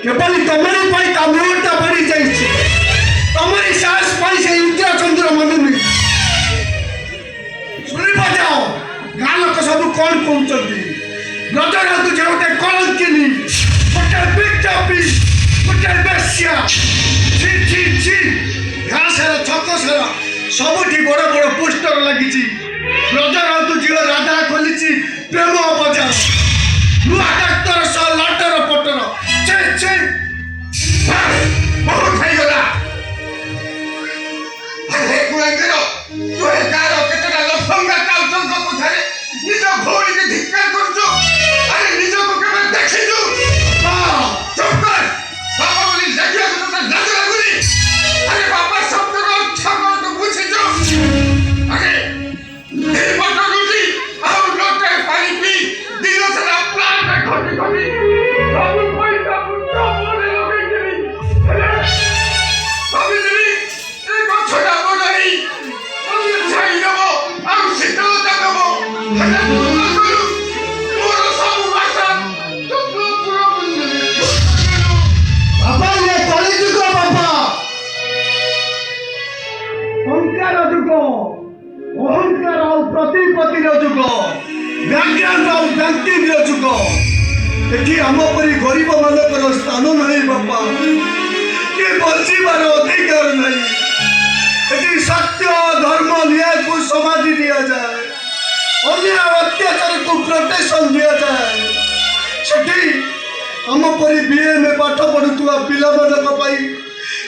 केवल तमरी कामूरटा बढ़ी जाइए तमरी साहस से इंदिरा चंद्र मनुनी शुणी जाओ गाँ लोक सब कौन कहते ब्रदर तुझे गोटे कलंकिनी गोटे बिचापी गोटे बेश्या छि छि छि गाँ सारा छक सारा सबुठी बड़ बड़ पोस्टर लगी ब्रदर तुझे राधा खोली प्रेम बजार नुआ डाक्तर सह लटर पटर बहुत गला निज भौणी के धिक्कार करुचु अरे निज को केबे देखिचु चुप कर बाबा बोली देखिया को तो लाज लागुनी अरे बाबा शब्द को छगो तो बुझिचु अरे ए बटर रुटी आउ लोटे पानी पी दिन सारा प्लान में घटी घटी सब पैसा पुट्टा बोले लगे गेली भाभी देवी ए गछटा बडाई हम छाई देबो आउ शीतलता देबो गरीब मान स्थान नहीं बापा ये बचार अधिकार नहीं सत्य धर्म न्याय को समाधि दि जाए अन्याय अत्याचार को प्रोटेक्शन दि जाए सेठी आम परी बीए में पाठ पढ़ुवा पिला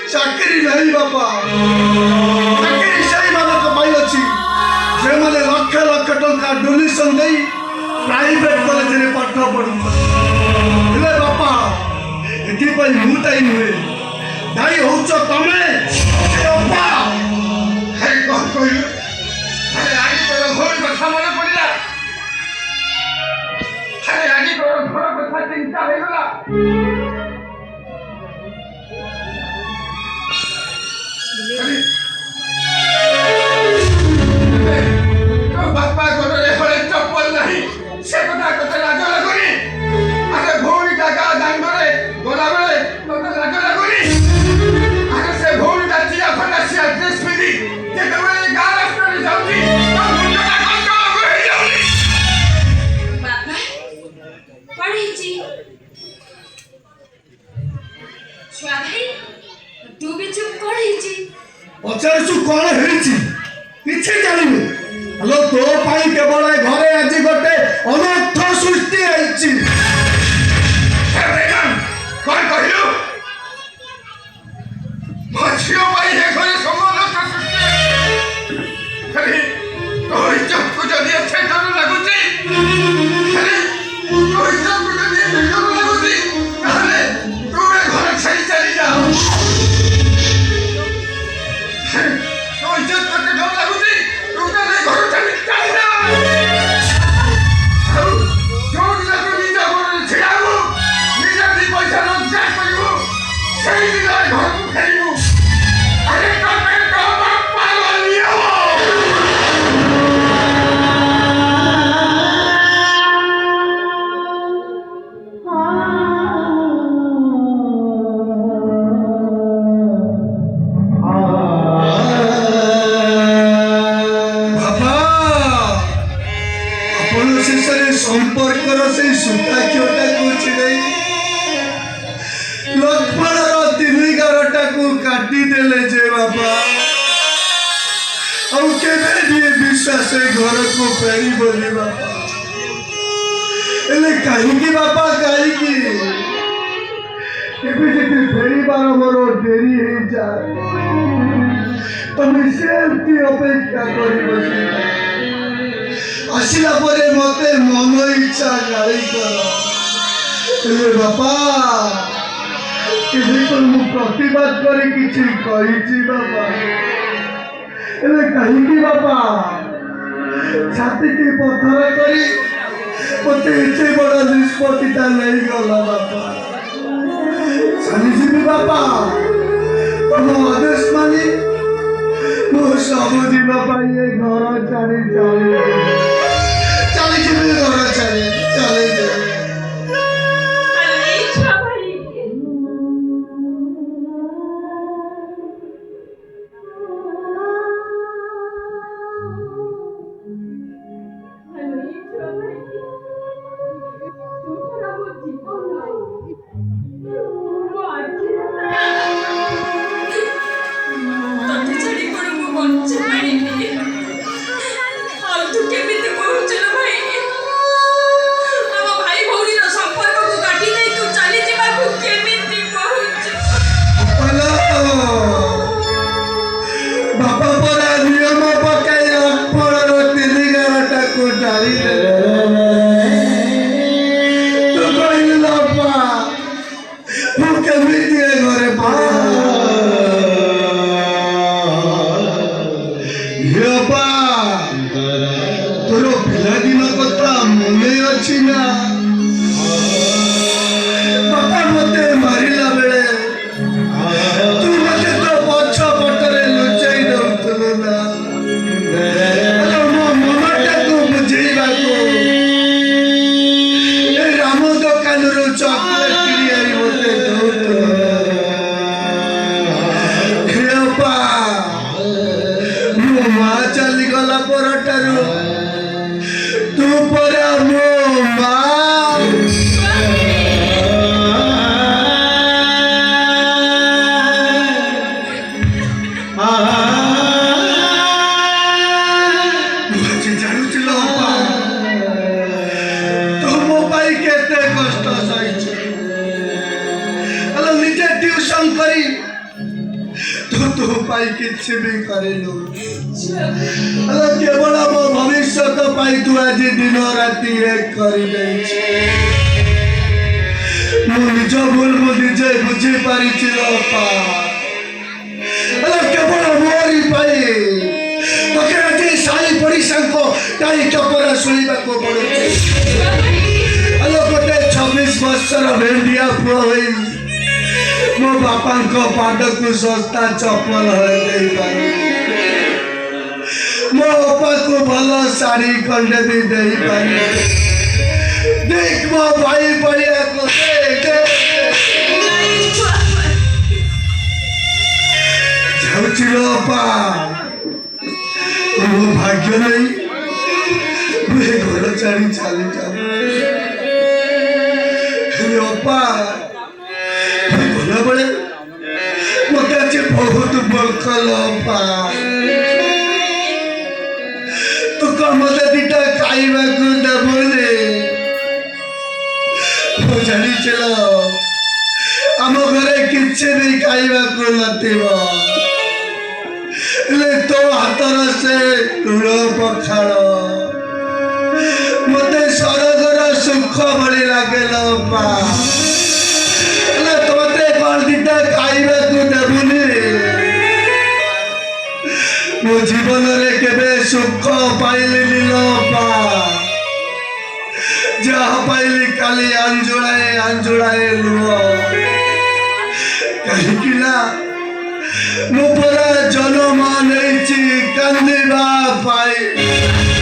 चाकरी नहीं बापा चाकरी से मानक अच्छी से मैंने लक्ष लक्ष टंका डोनेशन दे प्राइवेट कॉलेज में पाठ पढ़ुवा बापा ये मुटाई नुहे दायी होच तमे कौन कहलु अरे आज तोर घर कथा मन पड़ला अरे आज तोर घर कथा चिंता हो गला तो बापा गोरे हरे चप्पल नहीं से कथा कथा लाज लागुनी अरे भौणी का गा दांगरे गोला बेले तो लाज लागुनी अरे से भौणी का चिया फटा सिया ड्रेस पिदी जे तमे गा रास्ता रे जाउची तो मुंडा कंका होई जाउनी बापा पढ़ी जी छुआ भाई तू भी चुप पढ़ी जी पचार चुप कौन हेछि पीछे जानिबे हेलो तो पाई केवल घरे आज गोटे अनर्थ सृष्टि आइछि कौन कहलु मछियो भाई हे घरे समनर्थ सृष्टि अरे तो इज्जत को जदी अच्छे डर लागुछि अरे तो इज्जत को जदी डर लागुछि ताले तू ए घर छाई चली जाओ तो इज्जत को डर लागुछि तू ताले घर छाई चली जा संपर्कर से सूता क्योटा कुछ नहीं लक्ष्मण तीन गारटा को काटी देले जे बाबा और केबे भी विश्वास घर को फेरी बोली बाबा एले कहीं की बाबा कहीं की केबे जे फेरी बार मोर देरी हो जाए तुम सेमती अपेक्षा करी बसी आसिला परे मते मन इच्छा गाड़ी कर बापा मु प्रतिवाद करी किछि कहिछि बापा एले कहीं बापा छाती की पत्थर करी मते एते बड़ा निष्पत्तिटा नहीं गला बापा चली बापा तुम आदेश मानी मु सब दिन पाई घर छाड़ी चली घर छाड़ी चले ପସନ୍ଦ କରି ତୁ ପାଇଁ କିଛି ବି କରିଲୁ। ହେଲେ କେବଳ ମୋ ଭବିଷ୍ୟତ ପାଇଁ ତୁ ଆଜି ଦିନ ରାତି ଏକ କରିଦେଇଛୁ। ମୁଁ ନିଜ ଭୁଲ ମୁଁ ନିଜେ ବୁଝିପାରିଛି ଅପା। ହେଲେ କେବଳ ମୋରି ପାଇଁ ତୋତେ ଆଜି ସାହି ପଡ଼ିଶାଙ୍କ କାହିଁ ଚପରା ଶୁଣିବାକୁ ପଡୁଛି। ହେଲେ ଗୋଟେ 26 ବର୍ଷର ଭେଣ୍ଡିଆ ପୁଅ ହୋଇ ମୋ ବାପାଙ୍କ ପାଦକୁ ଶସ୍ତା ଚପଲ ହଳେ ଦେଇପାରୁ। ମୋ ଅପାକୁ ଭଲ ଶାଢ଼ୀ ଖଣ୍ଡେ ବି ଦେଇପାରୁ। देख ମୋ ଭାଇ ପଡ଼ିଆକୁ ଯାଉଛି ର ଅପା। ମୋ ଭାଗ୍ୟ ନାହିଁ ମୁଁ ଏ ଘର ଛାଡ଼ି ଚାଲି ଯାଉଛି। ଅପା ଗଲାବେଳେ ମତେ ଆଜି ବହୁତ ବକଲ ଅପା। ତୁ କଣ ମତେ ଦିଟା ଖାଇବାକୁ ଦେବୁନି? ମୁଁ ଜାଣିছিল ଆମ ଘରେ କିଛି ବି ଖାଇବାକୁ ନଥିବ। ହେଲେ ତୋ ହାତର ସେ ତୁଳ ପଖାଳ ମତେ ସରଗର ସୁଖ ଭଳି ଲାଗେ ଅପା। ହେଲେ ତୋତେ କଣ ଦିଟା ଖାଇବାକୁ ଦେବୁନି? ମୋ ଜୀବନରେ କେବେ ସୁଖ ପାଇଲିନି ଅପା। ଯାହା ପାଇଲି କାଲି ଆଞ୍ଜୁଳାଏ ଲୁହ। କାହିଁକି ନା ମୁଁ ପରା ଜନ୍ମ ନେଇଛି କାନ୍ଦିବା ପାଇଁ।